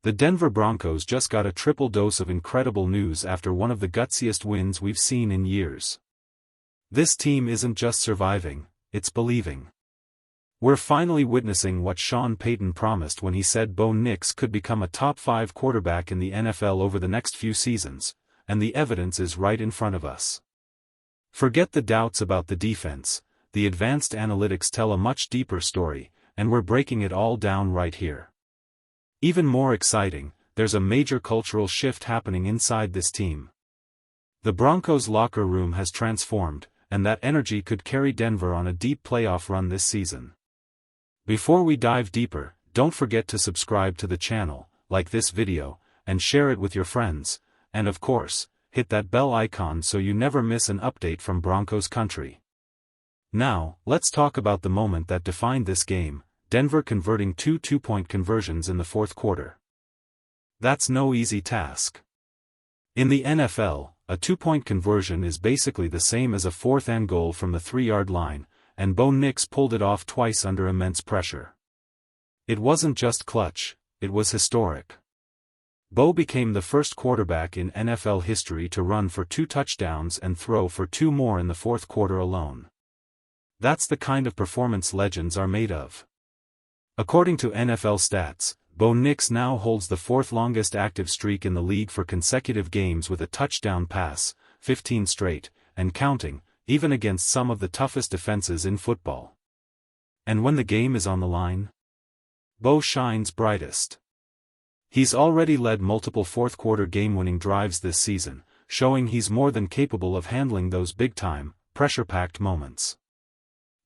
The Denver Broncos just got a triple dose of incredible news after one of the gutsiest wins we've seen in years. This team isn't just surviving, it's believing. We're finally witnessing what Sean Payton promised when he said Bo Nix could become a top 5 quarterback in the NFL over the next few seasons, and the evidence is right in front of us. Forget the doubts about the defense, the advanced analytics tell a much deeper story, and we're breaking it all down right here. Even more exciting, there's a major cultural shift happening inside this team. The Broncos' locker room has transformed, and that energy could carry Denver on a deep playoff run this season. Before we dive deeper, don't forget to subscribe to the channel, like this video, and share it with your friends, and of course, hit that bell icon so you never miss an update from Broncos country. Now, let's talk about the moment that defined this game, Denver converting 2 two-point conversions in the fourth quarter. That's no easy task. In the NFL, a 2-point conversion is basically the same as a fourth and goal from the 3-yard line, and Bo Nix pulled it off twice under immense pressure. It wasn't just clutch, it was historic. Bo became the first quarterback in NFL history to run for 2 touchdowns and throw for 2 more in the fourth quarter alone. That's the kind of performance legends are made of. According to NFL stats, Bo Nix now holds the 4th longest active streak in the league for consecutive games with a touchdown pass, 15 straight, and counting, even against some of the toughest defenses in football. And when the game is on the line, Bo shines brightest. He's already led multiple fourth-quarter game-winning drives this season, showing he's more than capable of handling those big-time, pressure-packed moments.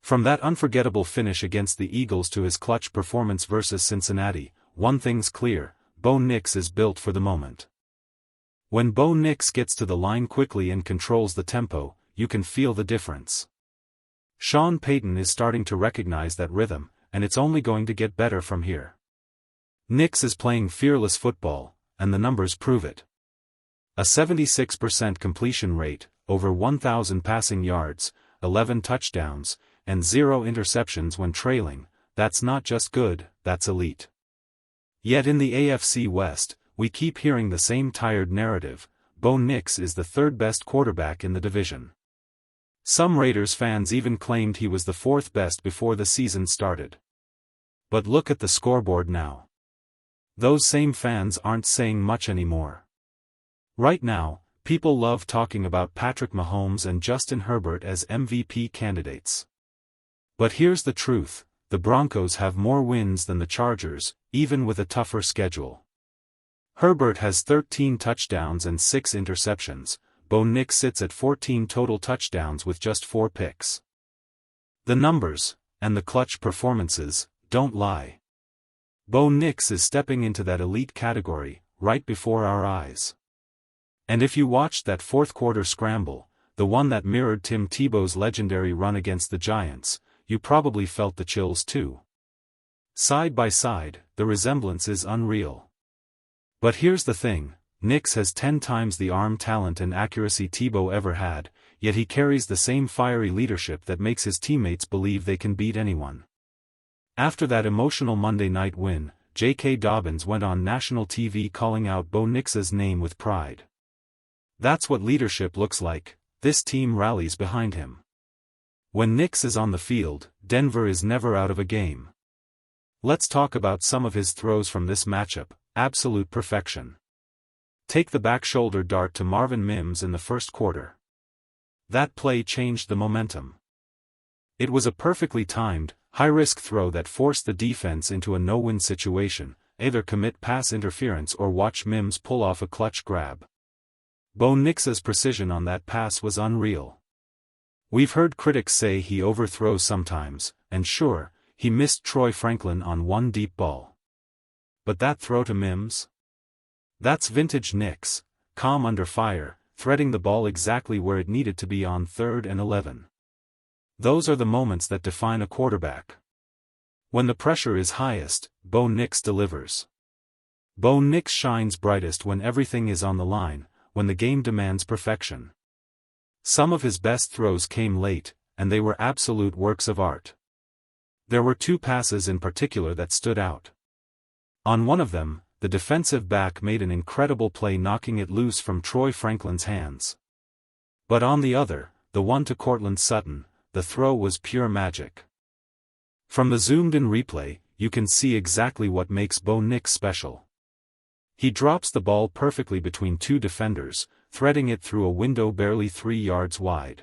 From that unforgettable finish against the Eagles to his clutch performance versus Cincinnati, one thing's clear, Bo Nix is built for the moment. When Bo Nix gets to the line quickly and controls the tempo, you can feel the difference. Sean Payton is starting to recognize that rhythm, and it's only going to get better from here. Nix is playing fearless football, and the numbers prove it. A 76% completion rate, over 1,000 passing yards, 11 touchdowns, and 0 interceptions when trailing, that's not just good, that's elite. Yet in the AFC West, we keep hearing the same tired narrative, Bo Nix is the 3rd best quarterback in the division. Some Raiders fans even claimed he was the 4th best before the season started. But look at the scoreboard now. Those same fans aren't saying much anymore. Right now, people love talking about Patrick Mahomes and Justin Herbert as MVP candidates. But here's the truth, the Broncos have more wins than the Chargers, even with a tougher schedule. Herbert has 13 touchdowns and 6 interceptions, Bo Nix sits at 14 total touchdowns with just 4 picks. The numbers, and the clutch performances, don't lie. Bo Nix is stepping into that elite category, right before our eyes. And if you watched that fourth-quarter scramble, the one that mirrored Tim Tebow's legendary run against the Giants, you probably felt the chills too. Side by side, the resemblance is unreal. But here's the thing, Nix has 10 times the arm talent and accuracy Tebow ever had, yet he carries the same fiery leadership that makes his teammates believe they can beat anyone. After that emotional Monday night win, JK Dobbins went on national TV calling out Bo Nix's name with pride. That's what leadership looks like, this team rallies behind him. When Nix is on the field, Denver is never out of a game. Let's talk about some of his throws from this matchup, absolute perfection. Take the back shoulder dart to Marvin Mims in the first quarter. That play changed the momentum. It was a perfectly timed, high-risk throw that forced the defense into a no-win situation, either commit pass interference or watch Mims pull off a clutch grab. Bo Nix's precision on that pass was unreal. We've heard critics say he overthrows sometimes, and sure, he missed Troy Franklin on one deep ball. But that throw to Mims? That's vintage Nix, calm under fire, threading the ball exactly where it needed to be on 3rd and 11. Those are the moments that define a quarterback. When the pressure is highest, Bo Nix delivers. Bo Nix shines brightest when everything is on the line, when the game demands perfection. Some of his best throws came late, and they were absolute works of art. There were 2 passes in particular that stood out. On one of them, the defensive back made an incredible play knocking it loose from Troy Franklin's hands. But on the other, the one to Courtland Sutton, the throw was pure magic. From the zoomed-in replay, you can see exactly what makes Bo Nix special. He drops the ball perfectly between two defenders, threading it through a window barely 3 yards wide.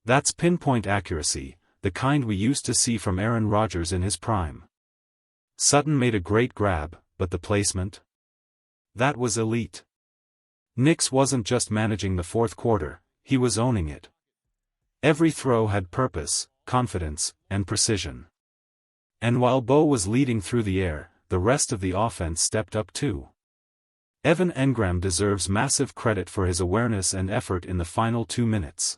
That's pinpoint accuracy, the kind we used to see from Aaron Rodgers in his prime. Sutton made a great grab, but the placement? That was elite. Nix wasn't just managing the fourth quarter, he was owning it. Every throw had purpose, confidence, and precision. And while Bo was leading through the air, the rest of the offense stepped up too. Evan Engram deserves massive credit for his awareness and effort in the final 2 minutes.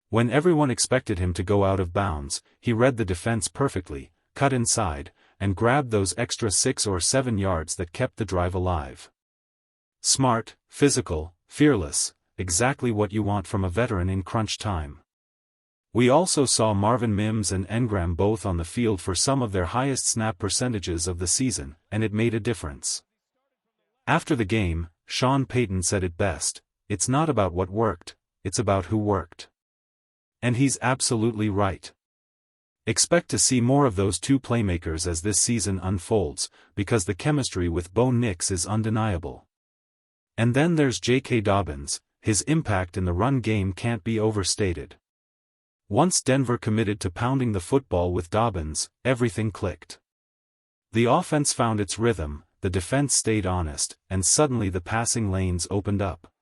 When everyone expected him to go out of bounds, he read the defense perfectly, cut inside, and grabbed those extra 6 or 7 yards that kept the drive alive. Smart, physical, fearless, exactly what you want from a veteran in crunch time. We also saw Marvin Mims and Engram both on the field for some of their highest snap percentages of the season, and it made a difference. After the game, Sean Payton said it best, "It's not about what worked, it's about who worked." And he's absolutely right. Expect to see more of those two playmakers as this season unfolds, because the chemistry with Bo Nix is undeniable. And then there's JK Dobbins, his impact in the run game can't be overstated. Once Denver committed to pounding the football with Dobbins, everything clicked. The offense found its rhythm, the defense stayed honest, and suddenly the passing lanes opened up.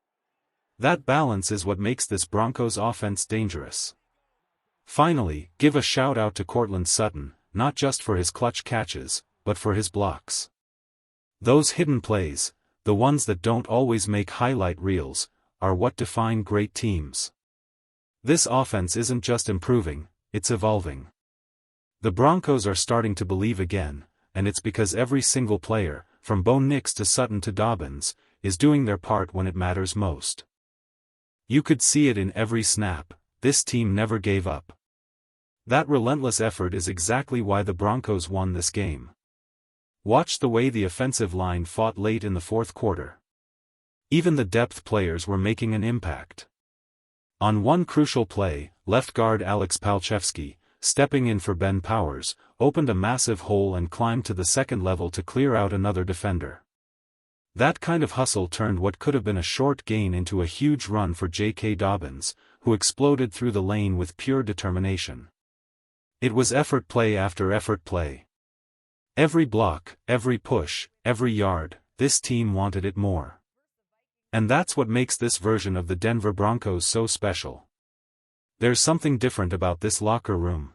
That balance is what makes this Broncos offense dangerous. Finally, give a shout out to Courtland Sutton, not just for his clutch catches, but for his blocks. Those hidden plays, the ones that don't always make highlight reels, are what define great teams. This offense isn't just improving, it's evolving. The Broncos are starting to believe again, and it's because every single player, from Bo Nix to Sutton to Dobbins, is doing their part when it matters most. You could see it in every snap, this team never gave up. That relentless effort is exactly why the Broncos won this game. Watch the way the offensive line fought late in the fourth quarter. Even the depth players were making an impact. On one crucial play, left guard Alex Palchevsky, stepping in for Ben Powers, opened a massive hole and climbed to the second level to clear out another defender. That kind of hustle turned what could have been a short gain into a huge run for JK Dobbins, who exploded through the lane with pure determination. It was effort play after effort play. Every block, every push, every yard, this team wanted it more. And that's what makes this version of the Denver Broncos so special. There's something different about this locker room.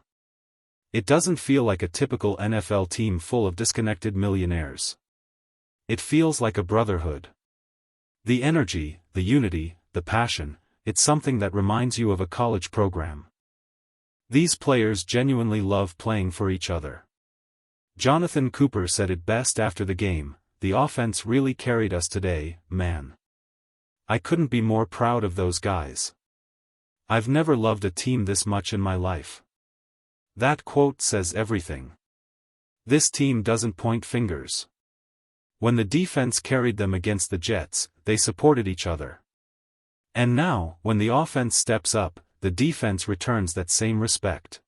It doesn't feel like a typical NFL team full of disconnected millionaires. It feels like a brotherhood. The energy, the unity, the passion, it's something that reminds you of a college program. These players genuinely love playing for each other. Jonathan Cooper said it best after the game, "The offense really carried us today, man. I couldn't be more proud of those guys. I've never loved a team this much in my life." That quote says everything. This team doesn't point fingers. When the defense carried them against the Jets, they supported each other. And now, when the offense steps up, the defense returns that same respect.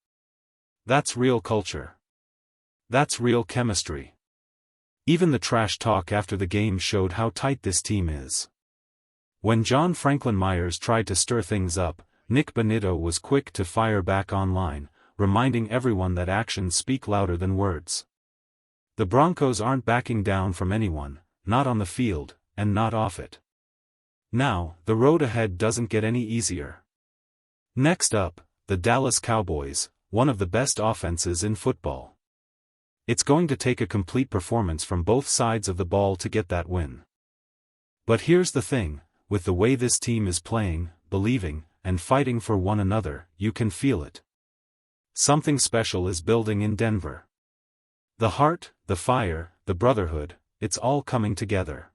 That's real culture. That's real chemistry. Even the trash talk after the game showed how tight this team is. When John Franklin Myers tried to stir things up, Nick Bonitto was quick to fire back online, reminding everyone that actions speak louder than words. The Broncos aren't backing down from anyone, not on the field, and not off it. Now, the road ahead doesn't get any easier. Next up, the Dallas Cowboys, one of the best offenses in football. It's going to take a complete performance from both sides of the ball to get that win. But here's the thing, with the way this team is playing, believing, and fighting for one another, you can feel it. Something special is building in Denver. The heart, the fire, the brotherhood, it's all coming together.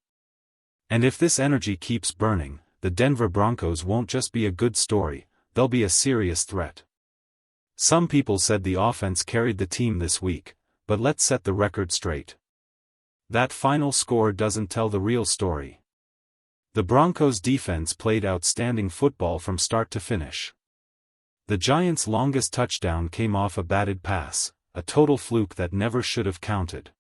And if this energy keeps burning, the Denver Broncos won't just be a good story, they'll be a serious threat. Some people said the offense carried the team this week, but let's set the record straight. That final score doesn't tell the real story. The Broncos' defense played outstanding football from start to finish. The Giants' longest touchdown came off a batted pass, a total fluke that never should have counted.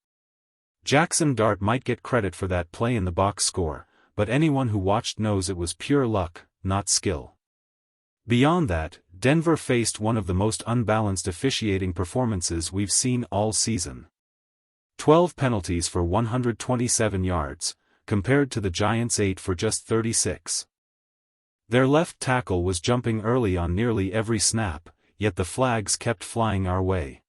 Jackson Dart might get credit for that play in the box score, but anyone who watched knows it was pure luck, not skill. Beyond that, Denver faced one of the most unbalanced officiating performances we've seen all season. 12 penalties for 127 yards, compared to the Giants' 8 for just 36. Their left tackle was jumping early on nearly every snap, yet the flags kept flying our way.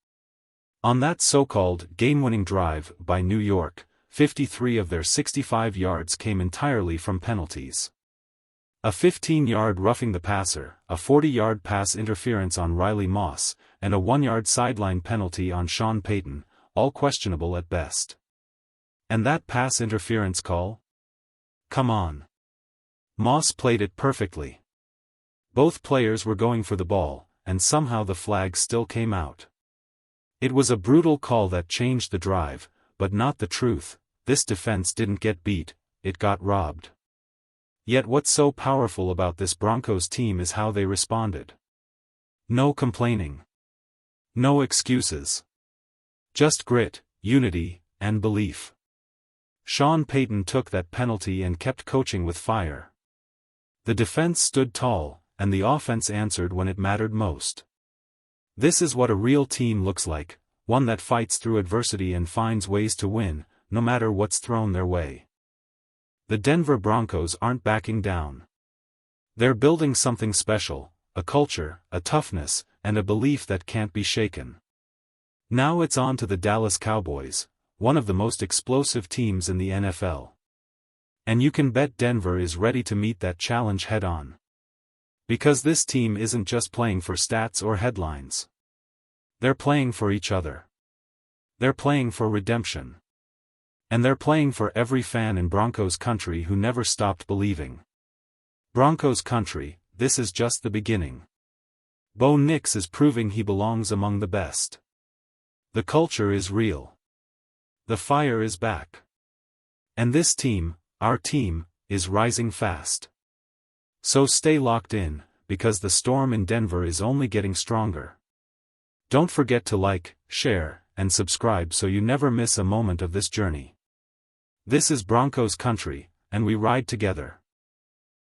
On that so-called game-winning drive by New York, 53 of their 65 yards came entirely from penalties. A 15-yard roughing the passer, a 40-yard pass interference on Riley Moss, and a 1-yard sideline penalty on Sean Payton, all questionable at best. And that pass interference call? Come on. Moss played it perfectly. Both players were going for the ball, and somehow the flag still came out. It was a brutal call that changed the drive, but not the truth. This defense didn't get beat, it got robbed. Yet what's so powerful about this Broncos team is how they responded. No complaining. No excuses. Just grit, unity, and belief. Sean Payton took that penalty and kept coaching with fire. The defense stood tall, and the offense answered when it mattered most. This is what a real team looks like, one that fights through adversity and finds ways to win, no matter what's thrown their way. The Denver Broncos aren't backing down. They're building something special, a culture, a toughness, and a belief that can't be shaken. Now it's on to the Dallas Cowboys, one of the most explosive teams in the NFL. And you can bet Denver is ready to meet that challenge head-on. Because this team isn't just playing for stats or headlines. They're playing for each other. They're playing for redemption. And they're playing for every fan in Broncos country who never stopped believing. Broncos country, this is just the beginning. Bo Nix is proving he belongs among the best. The culture is real. The fire is back. And this team, our team, is rising fast. So stay locked in, because the storm in Denver is only getting stronger. Don't forget to like, share, and subscribe so you never miss a moment of this journey. This is Broncos country, and we ride together.